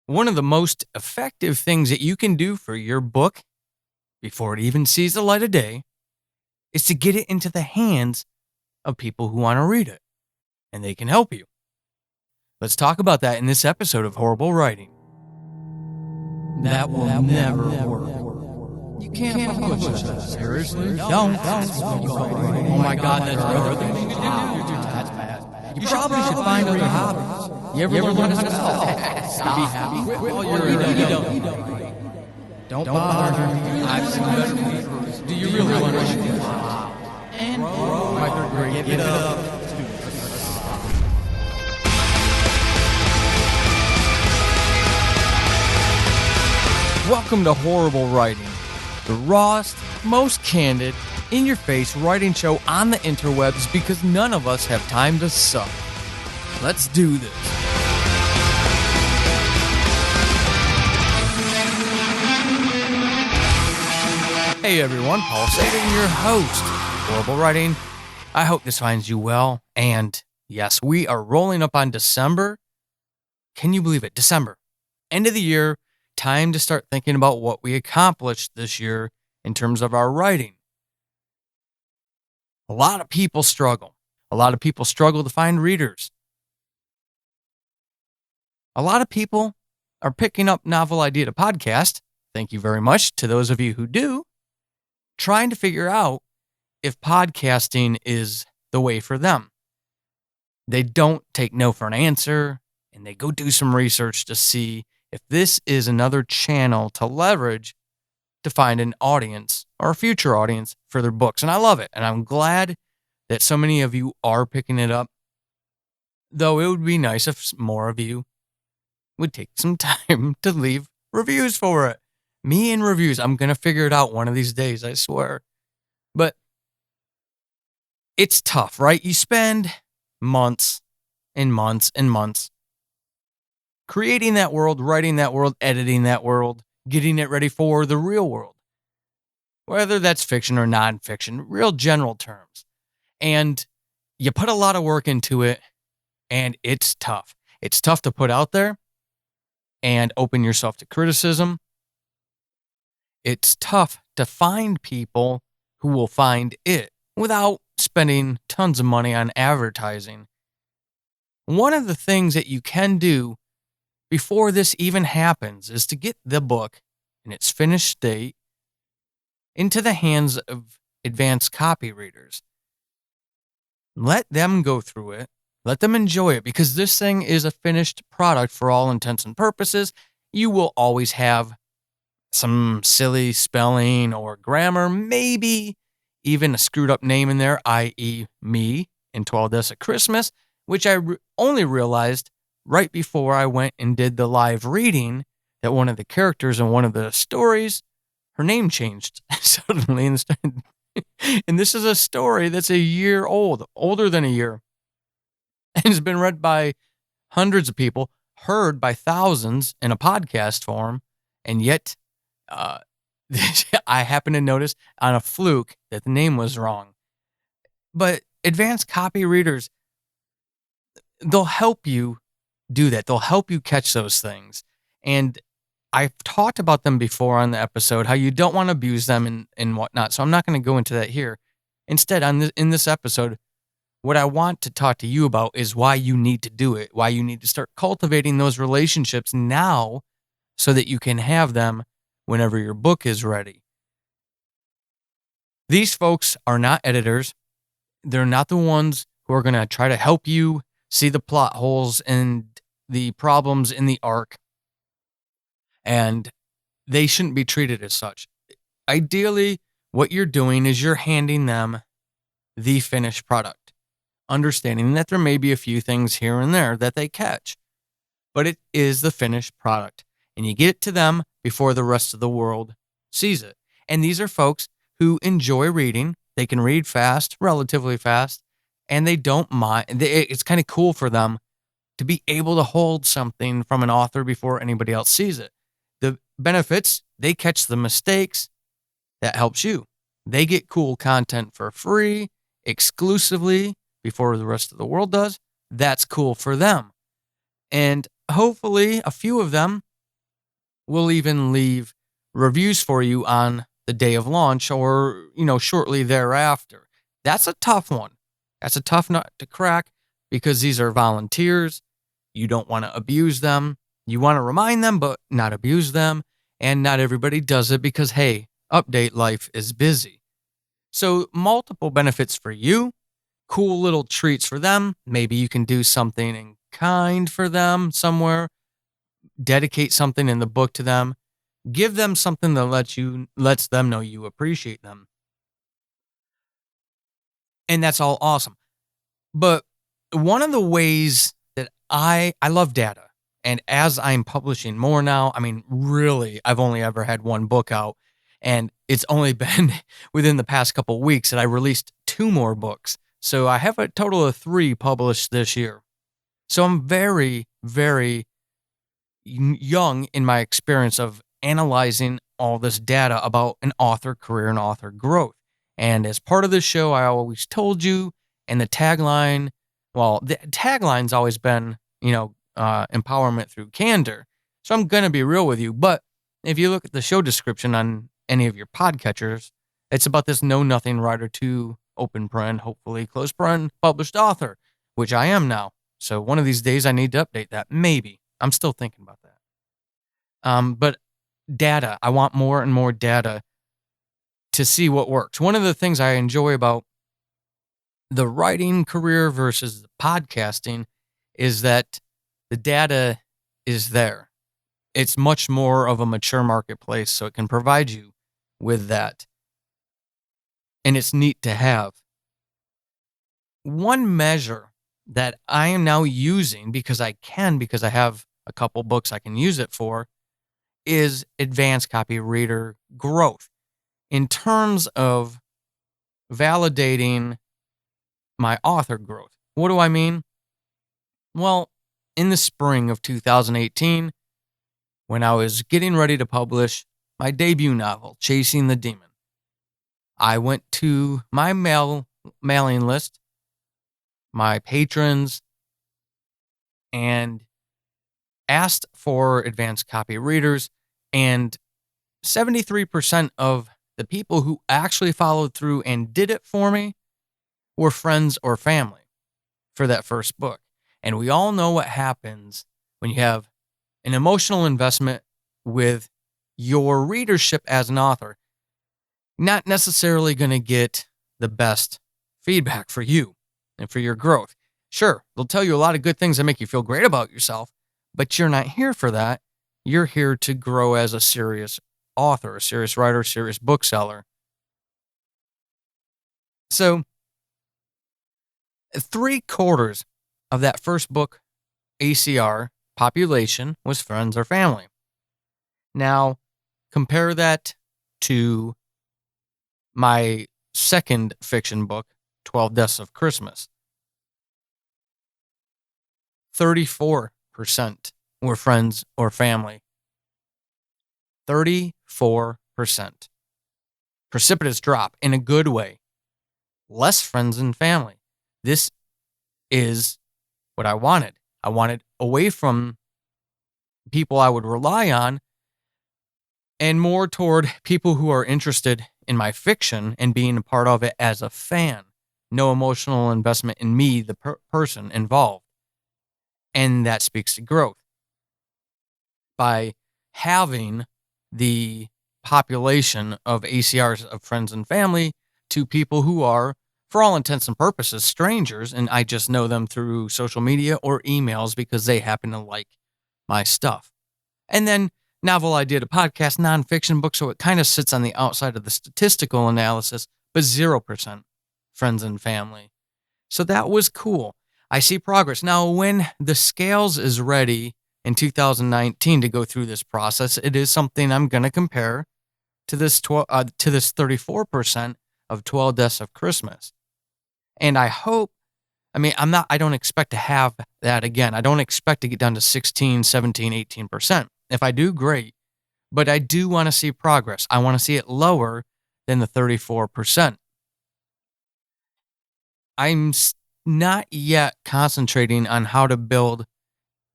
One of the most effective things that you can do for your book before it even sees the light of day is to get it into the hands of people who want to read it, and they can help you. Let's talk about that in this episode of Horrible Writing. That will never work. You can't publish that. Seriously? Don't. Oh my God, that's another thing you can do. That's bad. You probably should find other hobbies. You ever learn how to spell? Stop. Be happy. Quit while you're Don't bother me. I've seen better papers. Do you really want to do And my third grade, give it up. Welcome to Horrible Writing, the rawest, most candid, in-your-face writing show on the interwebs because none of us have time to suck. Let's do this. Hey everyone, Paul Saban, your host, Horrible Writing. I hope this finds you well, and yes, we are rolling up on December. Can you believe it? December. End of the year. Time to start thinking about what we accomplished this year in terms of our writing. A lot of people struggle. A lot of people struggle to find readers. A lot of people are picking up Novel Idea to Podcast. Thank you very much to those of you who do. Trying to figure out if podcasting is the way for them. They don't take no for an answer, and they go do some research to see if this is another channel to leverage to find an audience or a future audience for their books. And I love it. And I'm glad that so many of you are picking it up. Though it would be nice if more of you would take some time to leave reviews for it. Me and reviews. I'm going to figure it out one of these days, I swear. But it's tough, right? You spend months and months and months creating that world, writing that world, editing that world, getting it ready for the real world. Whether that's fiction or nonfiction, real general terms. And you put a lot of work into it, and it's tough. It's tough to put out there and open yourself to criticism. It's tough to find people who will find it without spending tons of money on advertising. One of the things that you can do before this even happens is to get the book in its finished state into the hands of advanced copy readers. Let them go through it. Let them enjoy it, because this thing is a finished product for all intents and purposes. You will always have some silly spelling or grammar, maybe even a screwed up name in there, i.e. me in 12 Days of Christmas, which I only realized right before I went and did the live reading that one of the characters in one of the stories, her name changed suddenly. And this is a story that's a year old, older than a year. And it's been read by hundreds of people, heard by thousands in a podcast form. And yet, I happened to notice on a fluke that the name was wrong. But advanced copy readers, they'll help you do that. They'll help you catch those things. And I've talked about them before on the episode, how you don't want to abuse them and whatnot. So I'm not going to go into that here. Instead, in this episode, what I want to talk to you about is why you need to do it, why you need to start cultivating those relationships now so that you can have them whenever your book is ready. These folks are not editors. They're not the ones who are going to try to help you see the plot holes and the problems in the arc. And they shouldn't be treated as such. Ideally, what you're doing is you're handing them the finished product, understanding that there may be a few things here and there that they catch, but it is the finished product. And you get it to them before the rest of the world sees it. And these are folks who enjoy reading. They can read fast, relatively fast, and they don't mind. It's kind of cool for them to be able to hold something from an author before anybody else sees it. The benefits, they catch the mistakes. That helps you. They get cool content for free, exclusively, before the rest of the world does. That's cool for them. And hopefully a few of them We'll even leave reviews for you on the day of launch or, shortly thereafter. That's a tough one. That's a tough nut to crack because these are volunteers. You don't want to abuse them. You want to remind them, but not abuse them. And not everybody does it because, hey, update life is busy. So multiple benefits for you, cool little treats for them. Maybe you can do something in kind for them somewhere, dedicate something in the book to them, give them something that lets them know you appreciate them. And that's all awesome. But one of the ways that I love data, and as I'm publishing more now, really, I've only ever had one book out, and it's only been within the past couple weeks that I released 2 more books. So I have a total of 3 published this year. So I'm very, very young in my experience of analyzing all this data about an author career and author growth. And as part of this show, I always told you, and the tagline, the tagline's always been, empowerment through candor. So I'm going to be real with you. But if you look at the show description on any of your podcatchers, it's about this know-nothing writer to open paren, hopefully close paren, published author, which I am now. So one of these days I need to update that. Maybe. I'm still thinking about that. But data, I want more and more data to see what works. One of the things I enjoy about the writing career versus the podcasting is that the data is there. It's much more of a mature marketplace, so it can provide you with that. And it's neat to have. One measure that I am now using because I have a couple books I can use it for is advanced copy reader growth. In terms of validating my author growth. What do I mean? Well, in the spring of 2018, when I was getting ready to publish my debut novel, Chasing the Demon, I went to my mailing list, my patrons, and asked for advanced copy readers, and 73% of the people who actually followed through and did it for me were friends or family for that first book. And we all know what happens when you have an emotional investment with your readership as an author. Not necessarily going to get the best feedback for you and for your growth. Sure, they'll tell you a lot of good things that make you feel great about yourself, but you're not here for that. You're here to grow as a serious author, a serious writer, a serious bookseller. So 3/4 of that first book, ACR, population, was friends or family. Now, compare that to my second fiction book, 12 Deaths of Christmas. 34% were friends or family. 34%. Precipitous drop in a good way. Less friends and family. This is what I wanted. I wanted away from people I would rely on and more toward people who are interested in my fiction and being a part of it as a fan. No emotional investment in me, the person involved. And that speaks to growth. By having the population of ACRs of friends and family to people who are, for all intents and purposes, strangers, and I just know them through social media or emails because they happen to like my stuff. And then Novel Idea to Podcast, nonfiction book, so it kind of sits on the outside of the statistical analysis, but 0% friends and family. So that was cool. I see progress. Now, when the scales is ready in 2019 to go through this process, it is something I'm going to compare to this 34% of 12 Deaths of Christmas. And I hope, I don't expect to have that again. I don't expect to get down to 16, 17, 18%. If I do, great. But I do want to see progress. I want to see it lower than the 34%. I'm not yet concentrating on how to build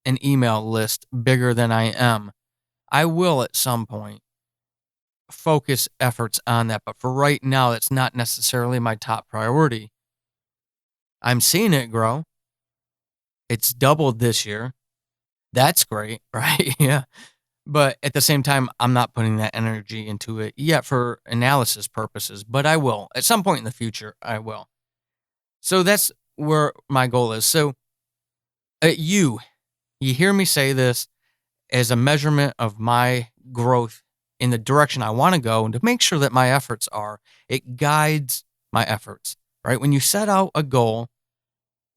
an email list bigger than I am I will at some point focus efforts on that. But for right now, it's not necessarily my top priority. I'm seeing it grow. It's doubled this year. That's great, right? Yeah. But at the same time, I'm not putting that energy into it yet for analysis purposes, but I will. At some point in the future, I will. So that's where my goal is. So you hear me say this as a measurement of my growth in the direction I want to go, and to make sure that my efforts it guides my efforts, right? When you set out a goal,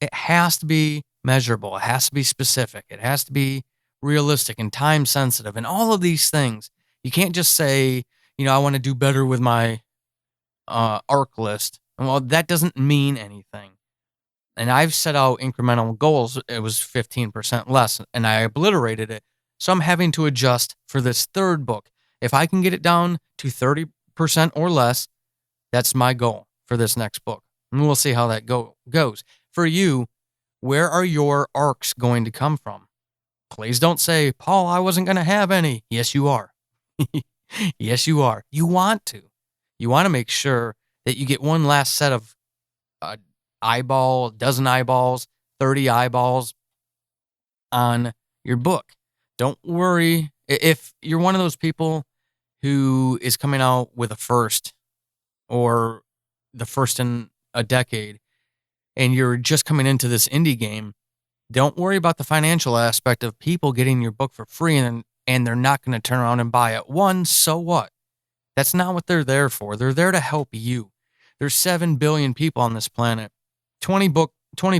it has to be measurable. It has to be specific. It has to be realistic and time sensitive and all of these things. You can't just say, I want to do better with my ARC list. Well, that doesn't mean anything. And I've set out incremental goals. It was 15% less, and I obliterated it. So I'm having to adjust for this third book. If I can get it down to 30% or less, that's my goal for this next book. And we'll see how that goes. For you, where are your ARCs going to come from? Please don't say, Paul, I wasn't going to have any. Yes, you are. Yes, you are. You want to. You want to make sure that you get one last set of dozen eyeballs, 30 eyeballs on your book. Don't worry. If you're one of those people who is coming out with a first or the first in a decade, and you're just coming into this indie game, don't worry about the financial aspect of people getting your book for free and they're not going to turn around and buy it. One, so what? That's not what they're there for. They're there to help you. There's 7 billion people on this planet. 20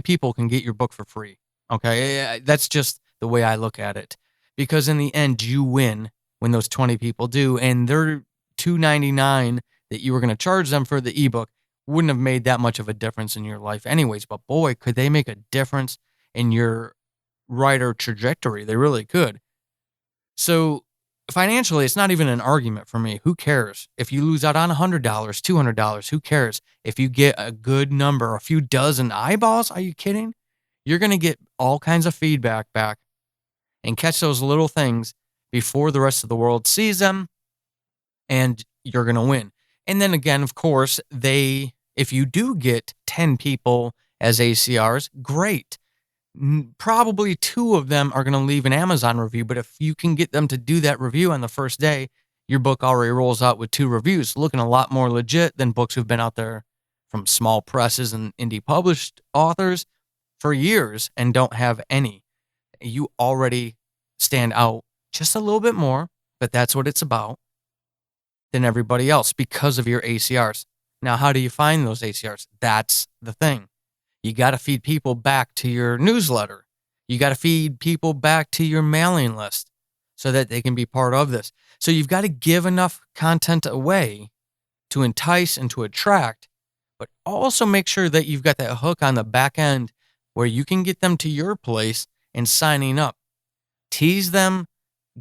people can get your book for free. Okay? That's just the way I look at it. Because in the end, you win when those 20 people do, and their $2.99 that you were going to charge them for the ebook wouldn't have made that much of a difference in your life anyways. But boy, could they make a difference in your writer trajectory. They really could. So financially, it's not even an argument for me. Who cares? If you lose out on $100, $200, who cares? If you get a good number, a few dozen eyeballs, are you kidding? You're going to get all kinds of feedback back and catch those little things before the rest of the world sees them, and you're going to win. And then again, of course, if you do get 10 people as ACRs, great. Probably 2 of them are going to leave an Amazon review, but if you can get them to do that review on the first day, your book already rolls out with 2 reviews, looking a lot more legit than books who've been out there from small presses and indie published authors for years and don't have any. You already stand out just a little bit more, but that's what it's about, than everybody else because of your ACRs. Now, how do you find those ACRs? That's the thing. You got to feed people back to your newsletter. You got to feed people back to your mailing list so that they can be part of this. So you've got to give enough content away to entice and to attract, but also make sure that you've got that hook on the back end where you can get them to your place and signing up. Tease them,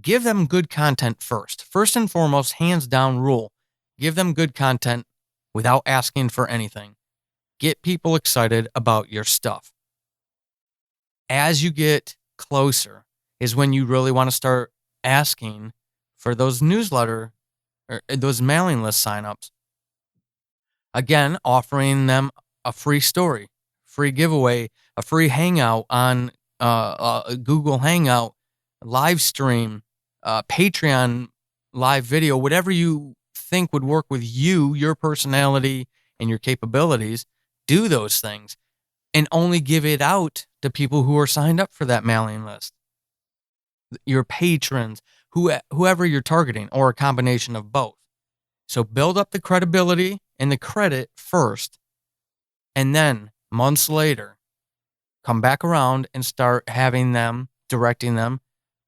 give them good content first. First and foremost, hands down rule, give them good content without asking for anything. Get people excited about your stuff. As you get closer is when you really want to start asking for those newsletter or those mailing list signups. Again, offering them a free story, free giveaway, a free hangout on Google Hangout, live stream, Patreon live video, whatever you think would work with you, your personality, and your capabilities. Do those things and only give it out to people who are signed up for that mailing list. Your patrons, whoever you're targeting, or a combination of both. So build up the credibility and the credit first, and then months later, come back around and start directing them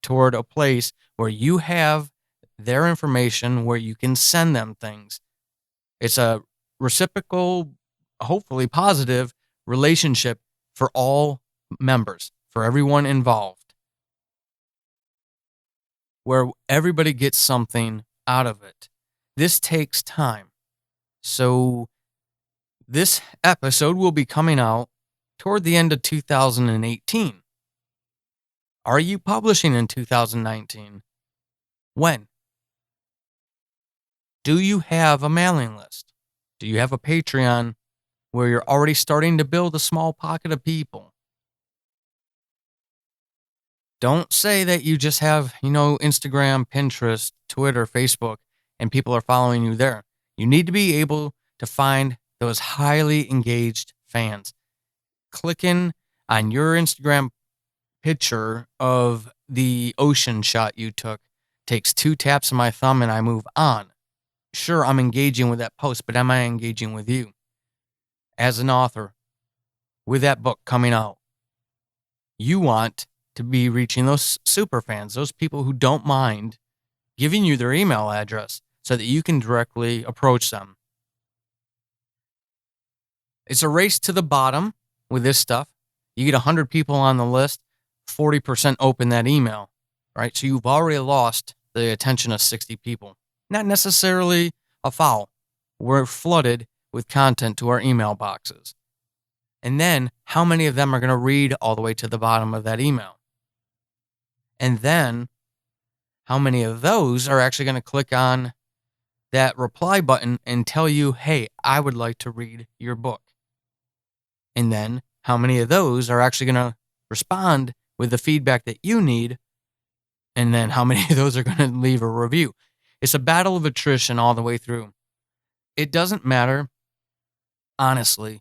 toward a place where you have their information, where you can send them things. It's a reciprocal, hopefully positive relationship for all members, for everyone involved, where everybody gets something out of it. This takes time. So this episode will be coming out toward the end of 2018. Are you publishing in 2019? When? Do you have a mailing list? Do you have a Patreon where you're already starting to build a small pocket of people? Don't say that you just have, Instagram, Pinterest, Twitter, Facebook, and people are following you there. You need to be able to find those highly engaged fans. Clicking on your Instagram picture of the ocean shot you took takes 2 taps of my thumb and I move on. Sure, I'm engaging with that post, but am I engaging with you? As an author, with that book coming out, you want to be reaching those super fans, those people who don't mind giving you their email address so that you can directly approach them. It's a race to the bottom with this stuff. You get 100 people on the list, 40% open that email, right? So you've already lost the attention of 60 people. Not necessarily a foul. We're flooded with content to our email boxes. And then how many of them are going to read all the way to the bottom of that email? And then how many of those are actually going to click on that reply button and tell you, hey, I would like to read your book? And then how many of those are actually going to respond with the feedback that you need? And then how many of those are going to leave a review? It's a battle of attrition all the way through. It doesn't matter, honestly.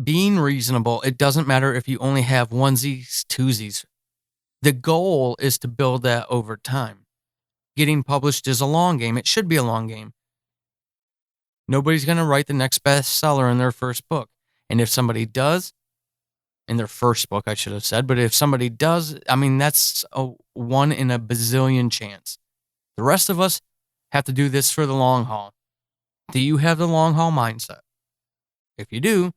Being reasonable, it doesn't matter if you only have onesies, twosies. The goal is to build that over time. Getting published is a long game. It should be a long game. Nobody's going to write the next bestseller in their first book. And if somebody does, in their first book, I should have said, but if somebody does, that's a 1 in a bazillion chance. The rest of us have to do this for the long haul. Do you have the long haul mindset? If you do,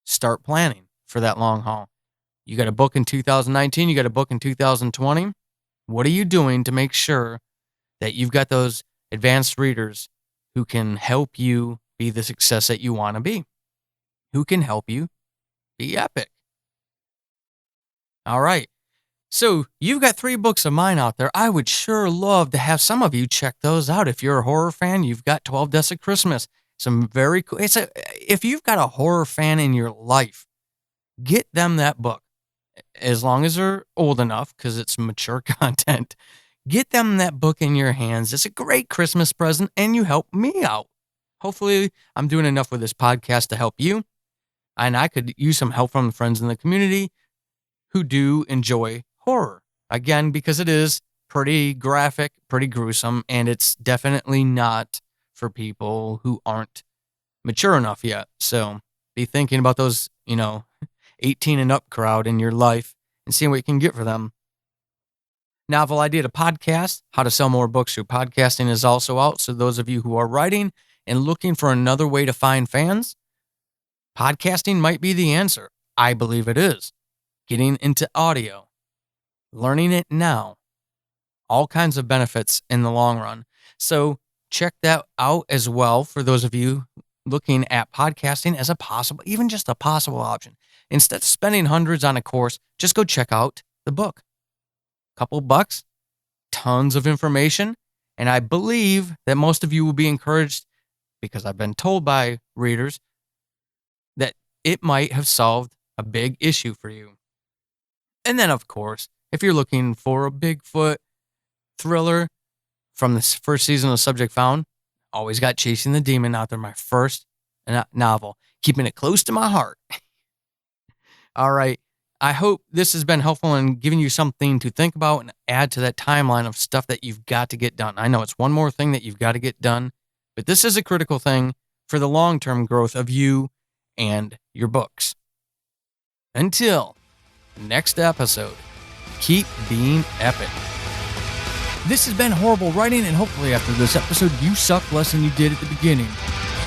start planning for that long haul. You got a book in 2019, you got a book in 2020. What are you doing to make sure that you've got those advanced readers who can help you be the success that you want to be? Who can help you be epic? All right. So you've got 3 books of mine out there. I would sure love to have some of you check those out. If you're a horror fan, you've got 12 Deaths of Christmas. Some very cool. If you've got a horror fan in your life, get them that book. As long as they're old enough, because it's mature content, get them that book in your hands. It's a great Christmas present, and you help me out. Hopefully, I'm doing enough with this podcast to help you, and I could use some help from friends in the community who do enjoy horror. Again, because it is pretty graphic, pretty gruesome, and it's definitely not for people who aren't mature enough yet. So be thinking about those, 18 and up crowd in your life and seeing what you can get for them. Novel Idea to Podcast, How to Sell More Books Through Podcasting is also out. So those of you who are writing and looking for another way to find fans, podcasting might be the answer. I believe it is. Getting into audio, learning it now, all kinds of benefits in the long run. So check that out as well for those of you looking at podcasting as a possible, even just a possible option. Instead of spending hundreds on a course, just go check out the book. Couple bucks, tons of information, and I believe that most of you will be encouraged, because I've been told by readers that it might have solved a big issue for you. And then, of course, if you're looking for a Bigfoot thriller from the first season of Subject Found, always got Chasing the Demon out there, my first novel, keeping it close to my heart. All right. I hope this has been helpful in giving you something to think about and add to that timeline of stuff that you've got to get done. I know it's one more thing that you've got to get done, but this is a critical thing for the long-term growth of you and your books. Until next episode, keep being epic. This has been Horrible Writing, and hopefully after this episode, you suck less than you did at the beginning.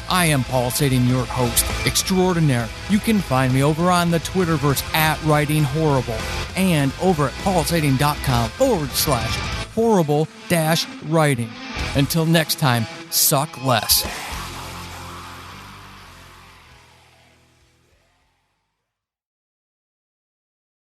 I am Paul Sading, your host extraordinaire. You can find me over on the Twitterverse at Writing Horrible and over at paulsading.com/horrible-writing. Until next time, suck less.